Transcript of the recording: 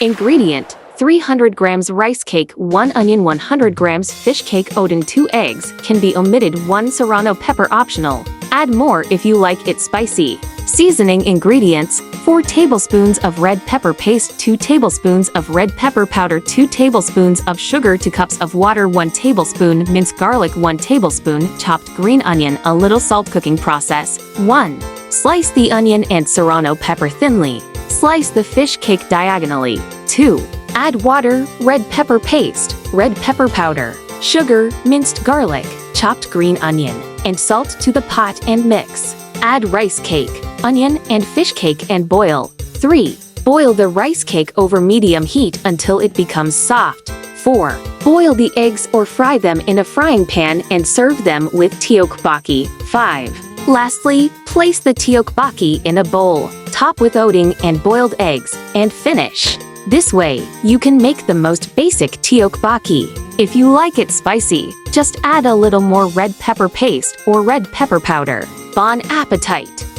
Ingredient: 300 grams rice cake, 1 onion, 100 grams fish cake, oden, 2 eggs, can be omitted, 1 serrano pepper optional. Add more if you like it spicy. Seasoning ingredients: 4 tablespoons of red pepper paste, 2 tablespoons of red pepper powder, 2 tablespoons of sugar, 2 cups of water, 1 tablespoon minced garlic, 1 tablespoon chopped green onion, a little salt. Cooking process: 1. Slice the onion and serrano pepper thinly. Slice the fish cake diagonally. 2. Add water, red pepper paste, red pepper powder, sugar, minced garlic, chopped green onion, and salt to the pot and mix. Add rice cake, onion, and fish cake and boil. 3. Boil the rice cake over medium heat until it becomes soft. 4. Boil the eggs or fry them in a frying pan and serve them with tteokbokki. 5. Lastly, place the tteokbokki in a bowl, top with odeng and boiled eggs, and finish. This way, you can make the most basic tteokbokki. If you like it spicy, just add a little more red pepper paste or red pepper powder. Bon appétit!